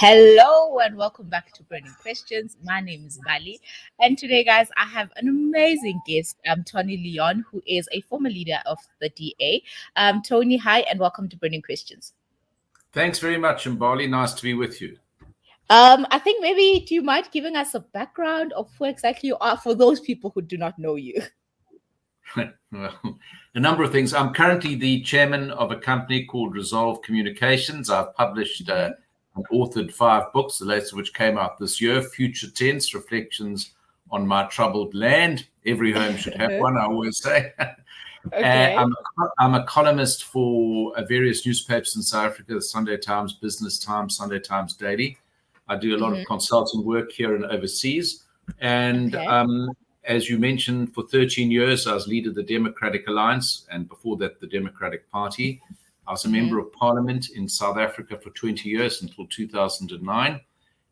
Hello and welcome back to Burning Questions. My name is Mbali, and today, guys, I have an amazing guest, Tony Leon, who is a former leader of the DA. Tony, hi, and welcome to Burning Questions. Thanks very much, Mbali. Nice to be with you. I think maybe do you mind giving us a background of who exactly you are for those people who do not know you? Well, a number of things. I'm currently the chairman of a company called Resolve Communications. I've published and authored 5 books, the latest of which came out this year: Future Tense, Reflections on My Troubled Land. Every home should have one, I always say. Okay. I'm a columnist for various newspapers in South Africa: the Sunday Times, Business Times, Sunday Times Daily. I do a lot of consulting work here and overseas. And as you mentioned, for 13 years, I was leader of the Democratic Alliance, and before that, the Democratic Party. I was a member of Parliament in South Africa for 20 years until 2009.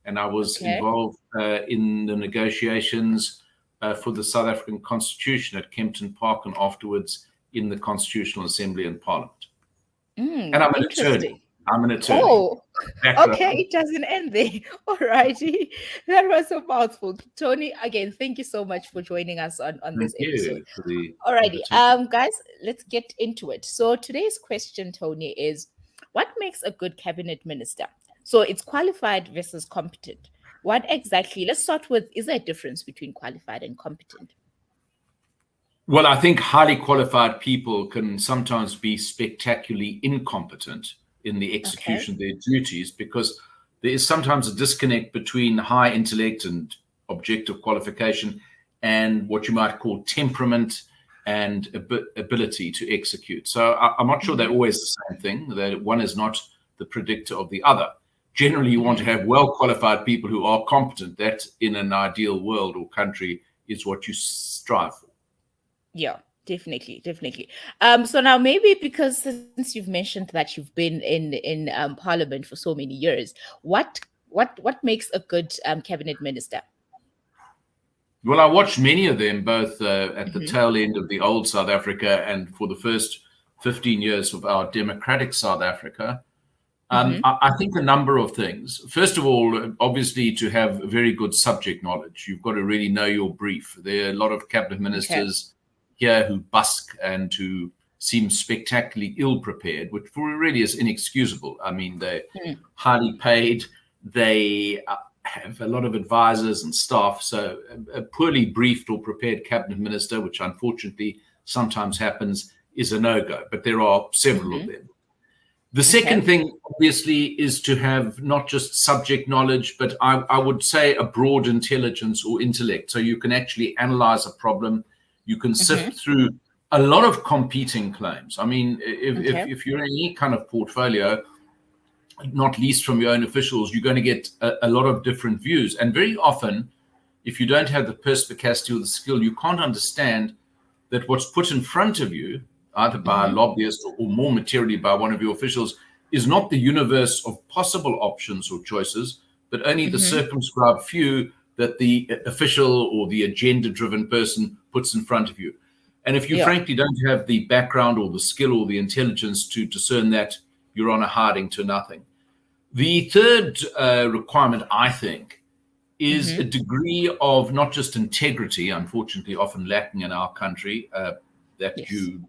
And I was involved in the negotiations for the South African Constitution at Kempton Park, and afterwards in the Constitutional Assembly and Parliament. And I'm an attorney. Oh, okay. It doesn't end there. All righty. That was a mouthful. Tony, again, thank you so much for joining us on this episode. All righty. Guys, let's get into it. So today's question, Tony, is what makes a good cabinet minister? So it's qualified versus competent. What exactly? Let's start with, is there a difference between qualified and competent? Well, I think highly qualified people can sometimes be spectacularly incompetent in the execution of their duties, because there is sometimes a disconnect between high intellect and objective qualification and what you might call temperament and ability to execute. So I'm not sure they're always the same thing, that one is not the predictor of the other. Generally, you want to have well-qualified people who are competent. That, in an ideal world or country, is what you strive for. Yeah. Definitely. So now, maybe because since you've mentioned that you've been in Parliament for so many years, what makes a good cabinet minister? Well, I watched many of them, both at the tail end of the old South Africa and for the first 15 years of our democratic South Africa. I think a number of things. First of all, obviously, to have very good subject knowledge, you've got to really know your brief. There are a lot of cabinet ministers here who busk and who seem spectacularly ill-prepared, which really is inexcusable. I mean, they're highly paid. They have a lot of advisors and staff. So a poorly briefed or prepared cabinet minister, which unfortunately sometimes happens, is a no-go. But there are several of them. The second thing, obviously, is to have not just subject knowledge, but I would say a broad intelligence or intellect. So you can actually analyze a problem. You can sift through a lot of competing claims. I mean, if you're in any kind of portfolio, not least from your own officials, you're going to get a lot of different views. And very often, if you don't have the perspicacity or the skill, you can't understand that what's put in front of you, either by a lobbyist or more materially by one of your officials, is not the universe of possible options or choices, but only the circumscribed few that the official or the agenda-driven person puts in front of you. And if you frankly don't have the background or the skill or the intelligence to discern that, you're on a hiding to nothing. The third requirement, I think, is a degree of not just integrity, unfortunately often lacking in our country, that you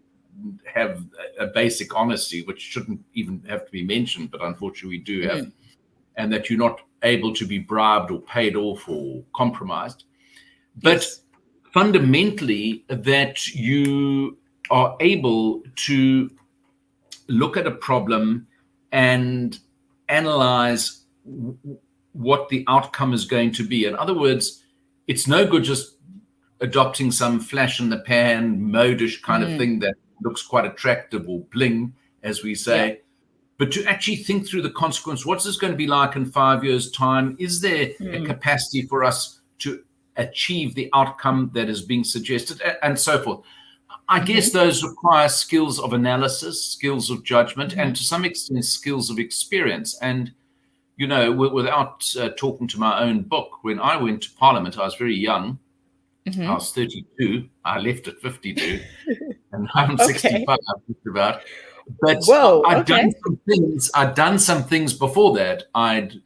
have a basic honesty, which shouldn't even have to be mentioned, but unfortunately we do have, and that you're not able to be bribed or paid off or compromised. But fundamentally, that you are able to look at a problem and analyze what the outcome is going to be. In other words, it's no good just adopting some flash in the pan, modish kind of thing that looks quite attractive or bling, as we say. But to actually think through the consequence, what's this going to be like in 5 years' time? Is there a capacity for us to achieve the outcome that is being suggested, and so forth? I guess those require skills of analysis, skills of judgment, and to some extent skills of experience. And, you know, without talking to my own book, when I went to Parliament, I was very young. I was 32. I left at 52. And I'm 65, just about. But Whoa, I'd okay. done some things. I'd done some things before that. I'd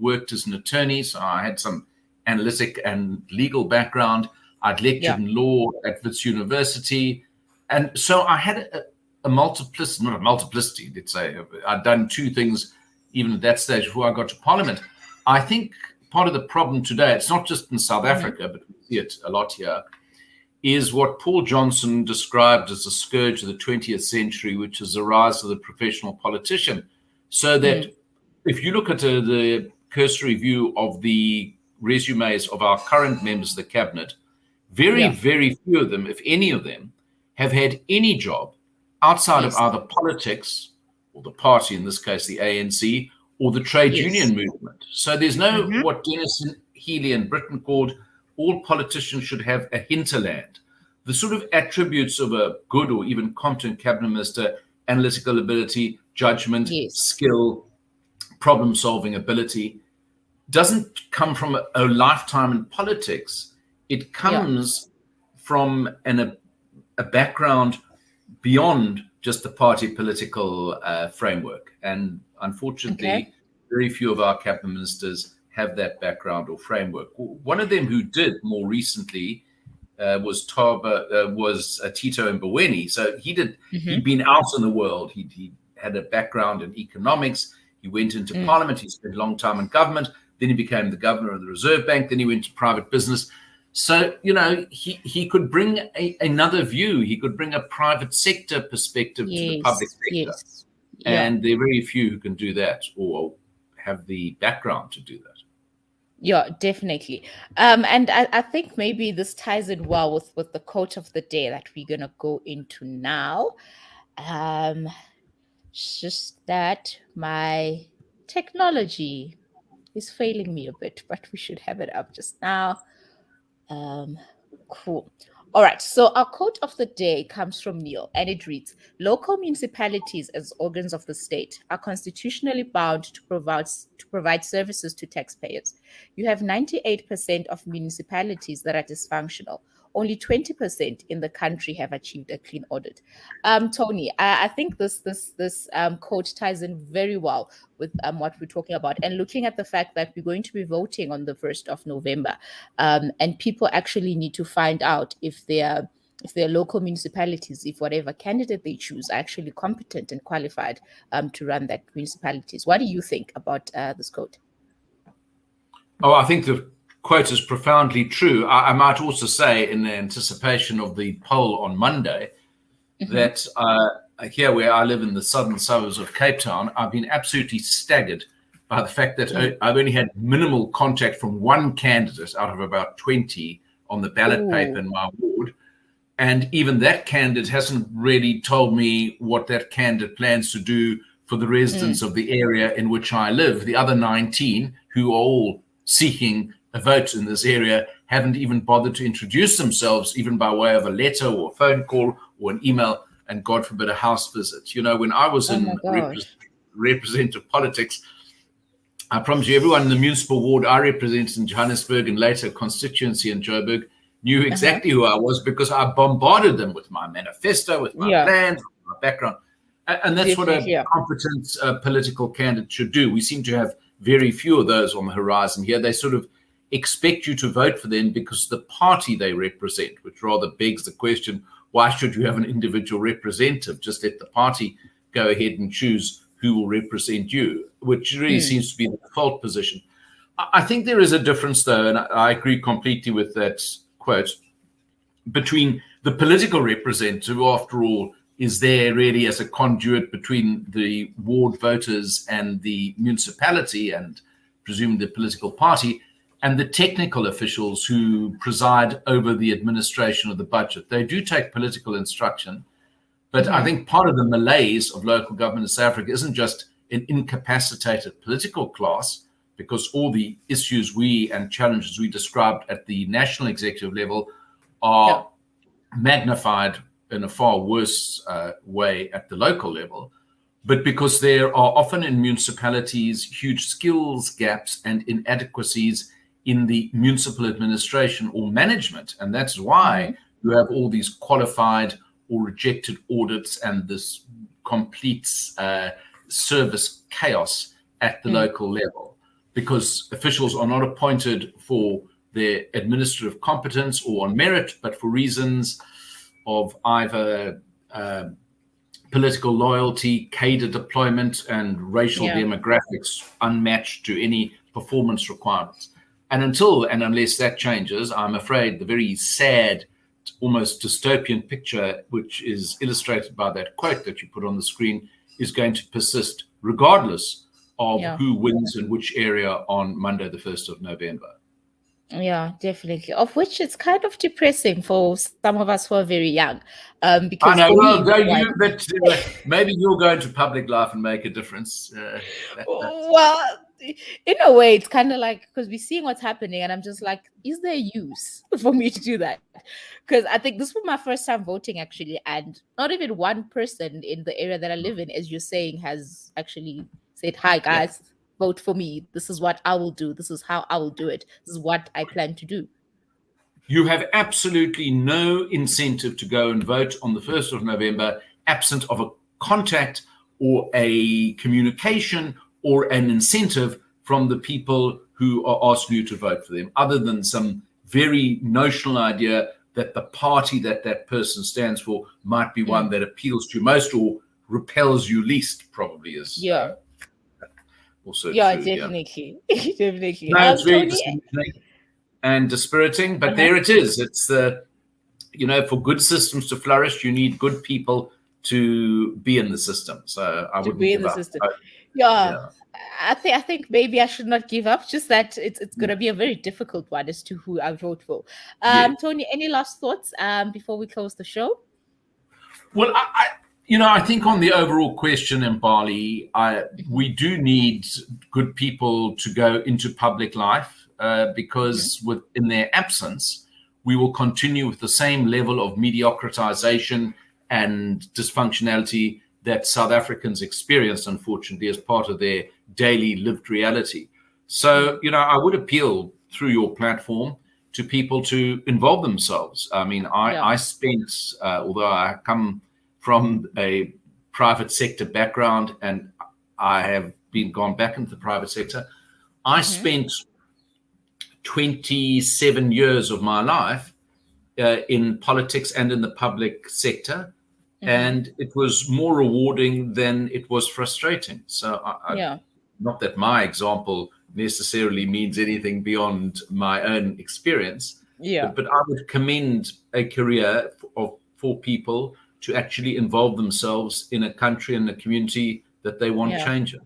worked as an attorney, so I had some analytic and legal background. I'd lectured in law at Wits University, and so I had a multiplicity, not a multiplicity. Let's say I'd done two things even at that stage before I got to Parliament. I think part of the problem today, it's not just in South Africa, but we see it a lot here, is what Paul Johnson described as a scourge of the 20th century, which is the rise of the professional politician. So that if you look at the cursory view of the resumes of our current members of the cabinet, very, very few of them, if any of them, have had any job outside of either politics or the party, in this case, the ANC, or the trade union movement. So there's no what Dennis Healy and Britain called all politicians should have a hinterland. The sort of attributes of a good or even competent cabinet minister, analytical ability, judgment, skill, problem-solving ability, doesn't come from a lifetime in politics. It comes from a background beyond just the party political framework. And unfortunately, very few of our cabinet ministers have that background or framework. One of them who did more recently was Tito Mbali. So he'd been out in the world. He had a background in economics. He went into Parliament. He spent a long time in government. Then he became the governor of the Reserve Bank. Then he went to private business. So, he could bring another view. He could bring a private sector perspective to the public sector. And there are very few who can do that or have the background to do that. Yeah, definitely. And I think maybe this ties in well with the quote of the day that we're going to go into now. It's just that my technology is failing me a bit, but we should have it up just now. Cool. All right. So our quote of the day comes from Neil, and it reads, "Local municipalities as organs of the state are constitutionally bound to provide services to taxpayers. You have 98% of municipalities that are dysfunctional. Only 20% in the country have achieved a clean audit." Tony, I think this quote ties in very well with what we're talking about, and looking at the fact that we're going to be voting on the 1st of November, and people actually need to find out if their local municipalities, if whatever candidate they choose, are actually competent and qualified to run that municipalities. What do you think about this quote? Oh, I think the quote is profoundly true. I might also say, in anticipation of the poll on Monday, that here where I live in the southern suburbs of Cape Town, I've been absolutely staggered by the fact that I've only had minimal contact from one candidate out of about 20 on the ballot paper in my ward. And even that candidate hasn't really told me what that candidate plans to do for the residents of the area in which I live. The other 19, who are all seeking a vote in this area, haven't even bothered to introduce themselves, even by way of a letter or a phone call or an email, and God forbid, a house visit. When I was in representative politics, I promise you, everyone in the municipal ward I represented in Johannesburg and later constituency in Joburg knew exactly who I was, because I bombarded them with my manifesto, with my plans, with my background. And that's what a competent political candidate should do. We seem to have very few of those on the horizon here. They sort of expect you to vote for them because the party they represent, which rather begs the question, why should you have an individual representative? Just let the party go ahead and choose who will represent you, which really seems to be the default position. I think there is a difference, though, and I agree completely with that quote, between the political representative, who, after all, is there really as a conduit between the ward voters and the municipality and presumably the political party, and the technical officials who preside over the administration of the budget. They do take political instruction, but I think part of the malaise of local government in South Africa isn't just an incapacitated political class, because all the issues and challenges we described at the national executive level are magnified in a far worse way at the local level, but because there are often in municipalities huge skills gaps and inadequacies in the municipal administration or management. And that's why you have all these qualified or rejected audits and this complete service chaos at the local level, because officials are not appointed for their administrative competence or on merit, but for reasons of either political loyalty, cadre deployment, and racial demographics unmatched to any performance requirements. And until and unless that changes, I'm afraid the very sad, almost dystopian picture, which is illustrated by that quote that you put on the screen, is going to persist regardless of who wins in which area on Monday, the 1st of November. Yeah, definitely. Of which it's kind of depressing for some of us who are very young. Because I know, maybe you'll go into public life and make a difference. Well, in a way, it's kind of like, because we're seeing what's happening, and I'm just like, is there use for me to do that? Because I think this was my first time voting, actually, and not even one person in the area that I live in, as you're saying, has actually said, hi, guys. Vote for me. This is what I will do. This is how I will do it. This is what I plan to do. You have absolutely no incentive to go and vote on the 1st of November, absent of a contact or a communication or an incentive from the people who are asking you to vote for them, other than some very notional idea that the party that person stands for might be one that appeals to you most or repels you least, probably is. Also true, definitely. Definitely. No, it's very dispiriting and dispiriting, but there it is. It's for good systems to flourish, you need good people to be in the system. So I wouldn't give up. I think maybe I should not give up. Just that it's going to be a very difficult one as to who I vote for. Tony, any last thoughts before we close the show? Well, I think on the overall question, Mbali, we do need good people to go into public life because in their absence, we will continue with the same level of mediocritization and dysfunctionality that South Africans experience, unfortunately, as part of their daily lived reality. So, I would appeal through your platform to people to involve themselves. I mean, I spent, although I come from a private sector background and I have gone back into the private sector, I spent 27 years of my life in politics and in the public sector. And it was more rewarding than it was frustrating. So not that my example necessarily means anything beyond my own experience, but I would commend a career for people to actually involve themselves in a country and a community that they want changing.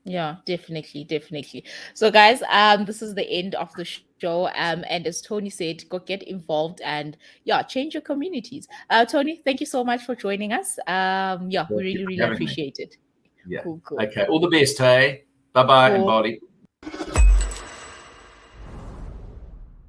Yeah, definitely. So guys, this is the end of the show. And as Tony said, go get involved and change your communities. Tony, thank you so much for joining us. We really appreciate it. Yeah. Cool. Okay. All the best, hey. Bye-bye, Mbali.